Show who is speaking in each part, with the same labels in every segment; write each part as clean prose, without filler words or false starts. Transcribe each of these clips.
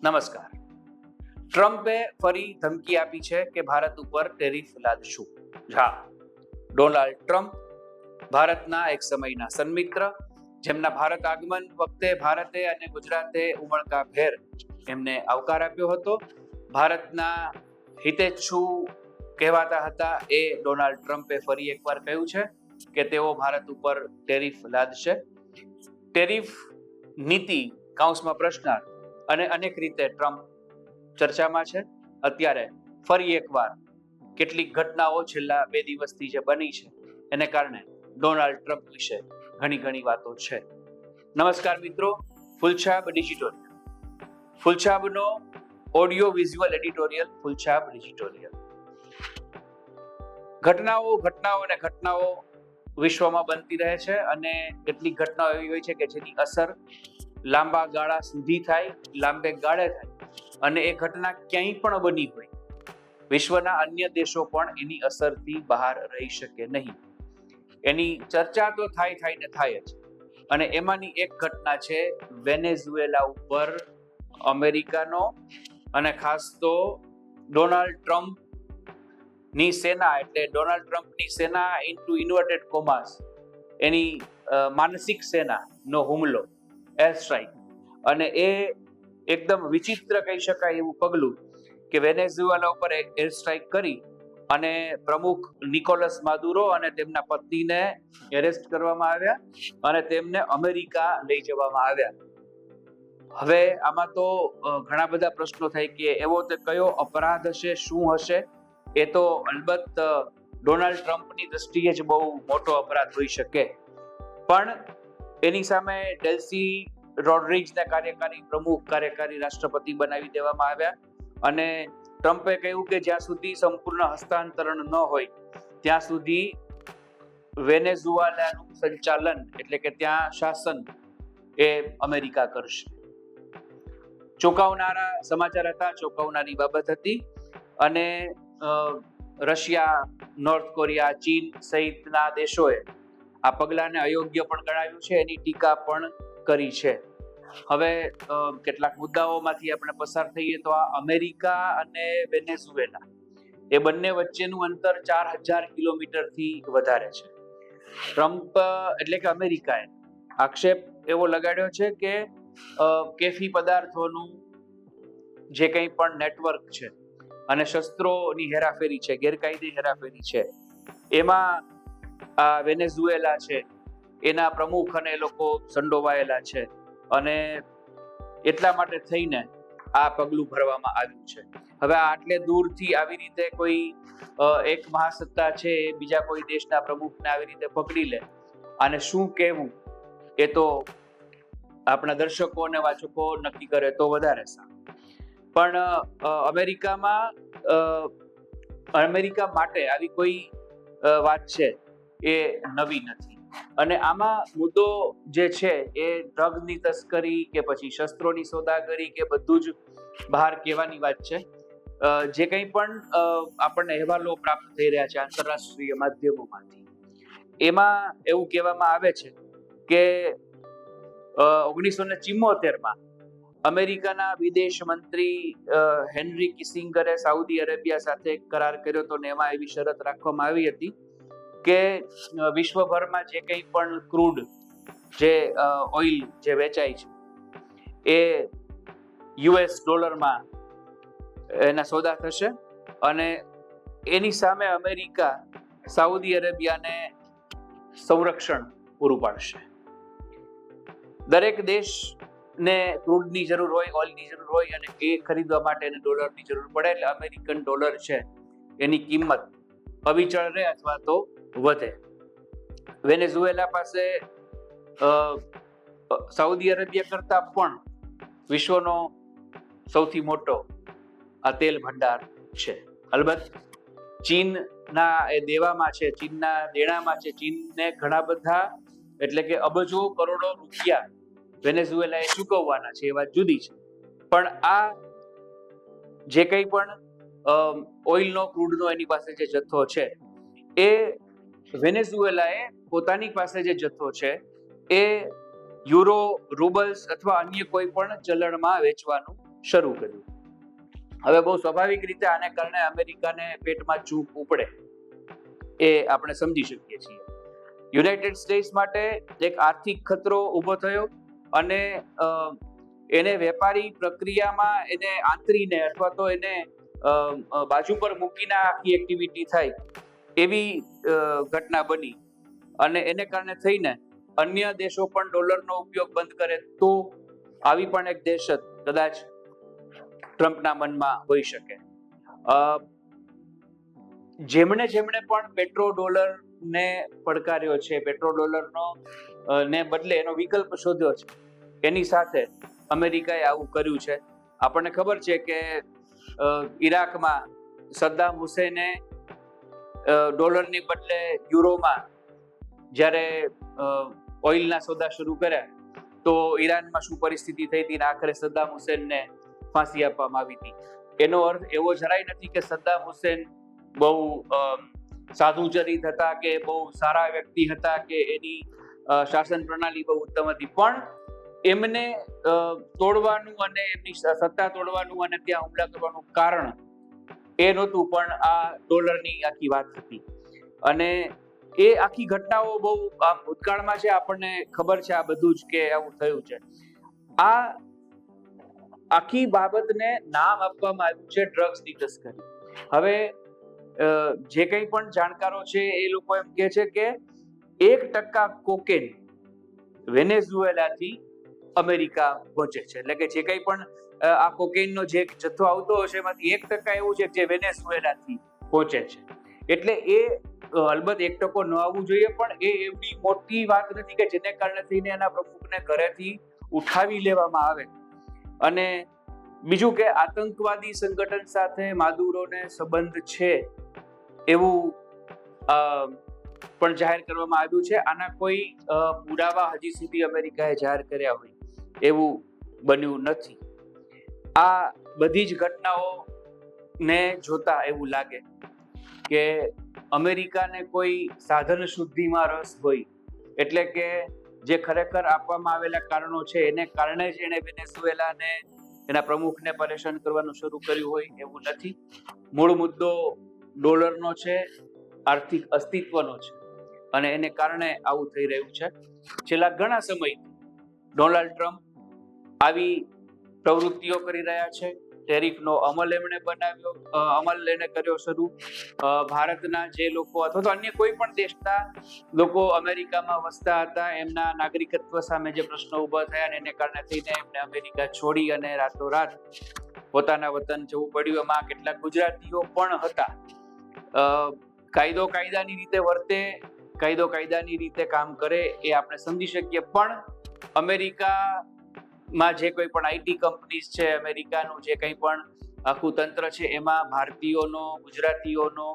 Speaker 1: નમસ્કાર. ટ્રમ્પે ફરી ધમકી આપી છે કે ભારત ઉપર ટેરિફ લાદશું. હા, ડોનાલ્ડ ટ્રમ્પ ભારતના એક સમયના સન્મિત્ર, જેમના ભારત આગમન વખતે ભારતે અને ગુજરાતે ઉમળકાભેર એમને આવકાર આપ્યો હતો. ભારતના હિતેચ્છુ કહેવાતા હતા એ ડોનાલ્ડ ટ્રમ્પે ફરી એકવાર કહ્યું છે કે તેઓ ભારત ઉપર ટેરિફ લાદશે. ટેરિફ નીતિ કૌંસમાં પ્રશ્નાર્થ અને અનેક રીતે ટ્રમ્પ ચર્ચામાં છે. અત્યારે ફરી એકવાર કેટલીક ઘટનાઓ છેલ્લા 2 દિવસથી જે બની છે એને કારણે ડોનાલ્ડ ટ્રમ્પ વિશે ઘણી વાતો છે. નમસ્કાર મિત્રો, Phulchhab ડિજિટોરિયલ, ફૂલછાપનો audio visual editorial Phulchhab ડિજિટોરિયલ. ઘટનાઓ વિશ્વમાં બનતી રહે છે અને કેટલીક ઘટનાઓ એવી હોય છે કે જેની અસર લાંબા ગાળા સુધી થાય, લાંબે ગાળે થાય, અને એ ઘટના ક્યાંય પણ બની હોય, વિશ્વના અન્ય દેશો પણ એની અસરથી બહાર રહી શકે નહીં. એની ચર્ચા તો થાય જ. અને એમાંની એક ઘટના છે વેનેઝુએલા ઉપર અમેરિકાનો અને ખાસ તો ડોનાલ્ડ ટ્રમ્પ ની સેના, એટલે ડોનાલ્ડ ટ્રમ્પની સેના ઇન્ટુ ઇન્વર્ટેડ કોમાસ, એની માનસિક સેનાનો હુમલો, એર સ્ટ્રાઇક. અને એ એકદમ વિચિત્ર કહી શકાય એવું પગલું કે વેનેઝુએલા ઉપર એર સ્ટ્રાઇક કરી અને પ્રમુખ નિકોલસ માદુરો અને તેમના પત્નીને એરેસ્ટ કરવામાં આવ્યા અને તેમને અમેરિકા લઈ જવામાં આવ્યા. હવે આમાં તો ઘણા બધા પ્રશ્નો થાય કે એવો તે કયો અપરાધ હશે, શું હશે? એ તો અલબત્ત ડોનાલ્ડ ટ્રમ્પની દ્રષ્ટિએ જ બહુ મોટો અપરાધ હોઈ શકે, પણ એની સામે ડેલ્સી રોડ્રિગ્સને કાર્યકારી રાષ્ટ્રપતિ બનાવી દેવામાં આવ્યા અને ટ્રમ્પે કહ્યું કે જ્યાં સુધી સંપૂર્ણ હસ્તાંતરણ ન હોય ત્યાં સુધી વેનેઝુએલાનું સંચાલન, એટલે કે ત્યાં શાસન એ અમેરિકા કરશે. ચોંકાવનારા સમાચાર હતા, ચોંકાવનારી બાબત હતી. અને રશિયા, નોર્થ કોરિયા, ચીન સહિતના દેશોએ આ પગલાને અયોગ્ય પણ ગણાવ્યું છે, એની ટીકા પણ કરી છે. હવે કેટલાક મુદ્દાઓમાંથી આપણે પસાર થઈએ તો આ અમેરિકા અને વેનેઝુએલા એ બંને વચ્ચેનું અંતર 4000 કિલોમીટરથી વધારે છે. ટ્રમ્પ એટલે કે અમેરિકાએ આક્ષેપ એવો લગાડ્યો છે કે કેફી પદાર્થોનું જે કંઈ પણ નેટવર્ક છે અને શસ્ત્રોની હેરાફેરી છે, ગેરકાયદે હેરાફેરી છે, એમાં આ વેનેઝુએલા છે એના પ્રમુખ અને એ લોકો સંડોવાયેલા છે અને એટલા માટે થઈને આ પગલું ભરવામાં આવ્યું છે. હવે આટલે દૂરથી આવી રીતે કોઈ એક મહાસત્તા છે એ બીજા કોઈ દેશના પ્રમુખને આવી રીતે પકડી લે અને શું કહેવું એ તો આપણા દર્શકો અને વાચકો નક્કી કરે તો વધારે સારું. પણ અમેરિકા માટે આવી કોઈ વાત છે એ નવી નથી. અને આમાં મુદ્દો જે છે એ ડ્રગની તસ્કરી કે પછી શસ્ત્રોની સોદાગરી કે બધું જ બહાર કહેવાની વાત છે. જે કંઈ પણ આપણને અહેવાલો પ્રાપ્ત થઈ રહ્યા છે આંતરરાષ્ટ્રીય માધ્યમોમાંથી, એમાં એવું કહેવામાં આવે છે કે 1974માં અમેરિકાના વિદેશ મંત્રી હેનરી કિસિંગરે સાઉદી અરેબિયા સાથે કરાર કર્યો હતો ને એમાં એવી શરત રાખવામાં આવી હતી કે વિશ્વભરમાં જે કંઈ પણ ક્રૂડ, જે ઓઇલ જે વેચાય છે એ $માં એના સોદા થશે અને એની સામે અમેરિકા સાઉદી અરેબિયાને સંરક્ષણ પૂરું પાડશે. દરેક દેશને ક્રૂડની જરૂર હોય, ઓઇલની જરૂર હોય અને એ ખરીદવા માટે એને ડોલરની જરૂર પડે, એટલે અમેરિકન ડોલર છે એની કિંમત અવિચળ રહે અથવા તો વધે. વેનેઝુએલા પાસે સાઉદી અરેબિયા કરતા પણ વિશ્વનો સૌથી મોટો આ તેલ ભંડાર છે. અલબત્ત ચીનના એ દેવામાં છે, ચીનના દેણામાં છે. ચીનને ઘણા બધા, એટલે કે અબજો કરોડો રૂપિયા વેનેઝુએલાએ ચૂકવવાના છે, એ વાત જુદી છે. પણ આ જે કંઈ પણ ઓઇલનો, ક્રૂડનો એની પાસે જે જથ્થો છે એ વેનેઝુએલાએ પોતાની પાસે જે જથ્થો છે એ યુરો, રૂબલ્સ અથવા અન્ય કોઈ પણ ચલણમાં વેચવાનું શરૂ કર્યું. હવે બહુ સ્વાભાવિક રીતે આને કારણે અમેરિકાને પેટમાં ચૂપ ઉપડે એ આપણે સમજી શકીએ છીએ. યુનાઇટેડ સ્ટેટ્સ માટે એક આર્થિક ખતરો ઊભો થયો અને એને વેપારી પ્રક્રિયામાં એને આંતરીને અથવા તો એને બાજુ પર મૂકીને આખી એક્ટિવિટી થાય એવી ઘટના બની અને એને કારણે થઈને અન્ય દેશો પણ ડોલરનો ઉપયોગ બંધ કરે તો આવી પણ એક દહેશત કદાચ ટ્રમ્પના મનમાં હોઈ શકે. જેમણે પણ પેટ્રો ડોલર ને પડકાર્યો છે, પેટ્રો ડોલરનો ને બદલે એનો વિકલ્પ શોધ્યો છે, એની સાથે અમેરિકાએ આવું કર્યું છે. આપણને ખબર છે કે ઈરાકમાં સદ્દામ હુસેને ડોલરની બદલે યુરોમાં જ્યારે ઓઇલના સોદા શરૂ કર્યા તો ઈરાનમાં શું પરિસ્થિતિ થઈ હતી, આખરે સદ્દામ હુસેનને ફાંસી આપવામાં આવી હતી. એનો અર્થ એવો જરાય નથી કે સદ્દામ હુસેન બહુ સાધુ ચરિત હતા કે બહુ સારા વ્યક્તિ હતા કે એની શાસન પ્રણાલી બહુ ઉત્તમ હતી, પણ એમને તોડવાનું અને એમની સત્તા તોડવાનું અને ત્યાં હુમલા કરવાનું કારણ એ નહોતું, પણ આ ડોલરની આખી વાત હતી. અને એ આખી ઘટનાઓ બહુ ભૂતકાળમાં છે, આપણને ખબર છે આ બધું જ કે આવું થયું છે. આ આખી બાબતને નામ આપવામાં આવ્યું છે ડ્રગ્સની તસ્કરી. હવે જે કંઈ પણ જાણકારો છે એ લોકો એમ કહે છે કે 1% કોકેન વેનેઝુએલાથી અમેરિકા પહોંચે છે, એટલે કે જે કંઈ પણ આ કોકેનનો જે જથ્થો આવતો હશે એમાંથી 1% એવું છે જે વેનેઝુએલાથી પહોંચે છે. એટલે એ અલબત્ત 1% ન આવવું જોઈએ, પણ એ એવડી મોટી વાત નથી કે જેને કારણે થઈને એના પ્રમુખને ઘરેથી ઉઠાવી લેવામાં આવે. અને બીજું કે આતંકવાદી સંગઠન સાથે માદુરોને સંબંધ છે એવું પણ જાહેર કરવામાં આવ્યું છે. આના કોઈ પુરાવા હજી સુધી અમેરિકાએ જાહેર કર્યા હોય એવું બન્યું નથી. આ બધી જ ઘટનાઓને જોતા એવું લાગે કે અમેરિકાને કોઈ સાધન શુદ્ધિમાં રસ હોય, એટલે કે જે ખરેખર આપવામાં આવેલા કારણો છે એને કારણે જ એને વેનેઝુએલાને એના પ્રમુખને પરેશાન કરવાનું શરૂ કર્યું હોય એવું નથી. મૂળ મુદ્દો ડોલરનો છે, આર્થિક અસ્તિત્વનો છે, અને એને કારણે આવું થઈ રહ્યું છે. છેલ્લા ઘણા સમયથી ડોનાલ્ડ ટ્રમ્પ આવી પ્રવૃત્તિઓ કરી રહ્યા છે. ટેરિફનો અમલ એમણે કર્યો શરૂ. ભારતના જે લોકો અથવા તો અન્ય કોઈ પણ દેશના લોકો અમેરિકામાં વસતા હતા એમના નાગરિકત્વ સામે જે પ્રશ્નો ઉભા થયા ને એને કારણે થઈને એમને અમેરિકા છોડી અને રાતોરાત પોતાના વતન જવું પડ્યું. એમાં કેટલાક ગુજરાતીઓ પણ હતા. કાયદો કાયદાની રીતે વર્તે, કાયદો કાયદાની રીતે કામ કરે એ આપણે સમજી શકીએ, પણ અમેરિકામાં જે કોઈ પણ આઈટી કંપનીઝ છે, અમેરિકાનું જે કંઈ પણ આખું તંત્ર છે એમાં ભારતીયોનો, ગુજરાતીઓનો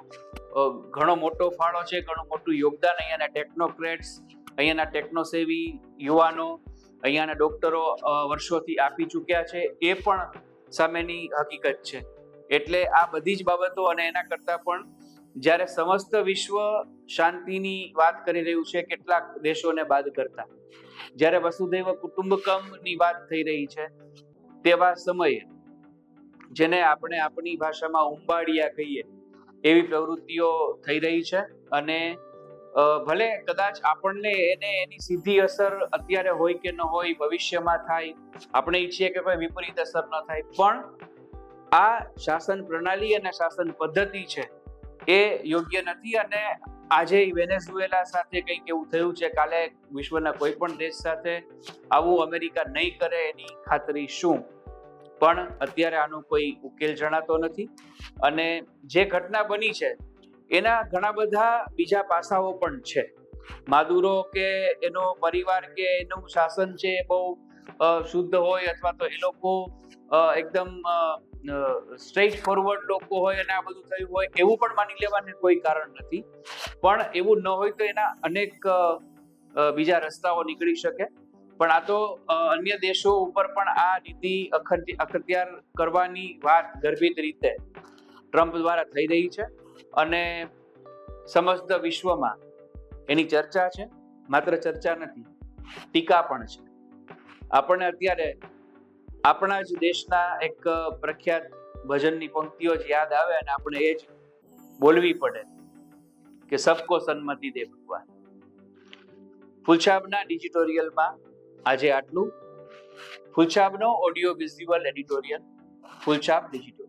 Speaker 1: ઘણો મોટો ફાળો છે, ઘણું મોટું યોગદાન અહીંયાના ટેકનોક્રેટ્સ, અહીંયાના ટેકનોસેવી યુવાનો, અહીંયાના ડોક્ટરો વર્ષોથી આપી ચૂક્યા છે એ પણ સામેની હકીકત છે. એટલે આ બધી જ બાબતો અને એના કરતાં પણ જ્યારે સમસ્ત વિશ્વ શાંતિની વાત કરી રહ્યું છે કેટલાક દેશોને બાદ કરતા, જ્યારે વસુધૈવ કુટુંબકમની વાત થઈ રહી છે, તેવા સમયે જેને આપણે આપણી ભાષામાં ઉંબાડિયા કહીએ એવી પ્રવૃત્તિઓ થઈ રહી છે. અને ભલે કદાચ આપણને એની સીધી અસર અત્યારે હોય કે ન હોય, ભવિષ્યમાં થાય, આપણે ઈચ્છીએ કે કોઈ વિપરીત અસર ન થાય, પણ આ શાસન પ્રણાલી અને શાસન પદ્ધતિ છે એ યોગ્ય નથી. અને આજે વેનેઝુએલા સાથે કંઈક એવું થયું છે, કાલે વિશ્વના કોઈ પણ દેશ સાથે આવું અમેરિકા નહીં કરે એની ખાતરી શું, પણ અત્યારે આનો કોઈ ઉકેલ જણાતો નથી. અને જે ઘટના બની છે એના ઘણા બધા બીજા પાસાઓ પણ છે. માદુરો કે એનો પરિવાર કે એનું શાસન છે એ બહુ શુદ્ધ હોય અથવા તો એ લોકો એકદમ સ્ટ્રેટ ફોરવર્ડ લોકો હોય અને આ બધું થયું હોય એવું પણ માની લેવાને કોઈ કારણ નથી. પણ એવું ન હોય તો એના અનેક બીજા રસ્તાઓ નીકળી શકે. પણ આ તો અન્ય દેશો ઉપર પણ આ નીતિ અખત્યાર કરવાની વાત ગર્ભિત રીતે ટ્રમ્પ દ્વારા થઈ રહી છે અને સમસ્ત વિશ્વમાં એની ચર્ચા છે. માત્ર ચર્ચા નથી, ટીકા પણ છે. આપણને અત્યારે આપણા જ દેશના એક પ્રખ્યાત ભજનની પંક્તિઓ જ યાદ આવે અને આપણે એ જ બોલવી પડે કે સબકો સન્મતિ દે ભગવાન. ફૂલછાપના ડિજિટોરિયલમાં આજે આટલું. ફૂલછાપનો audio visual editorial Phulchhab digital.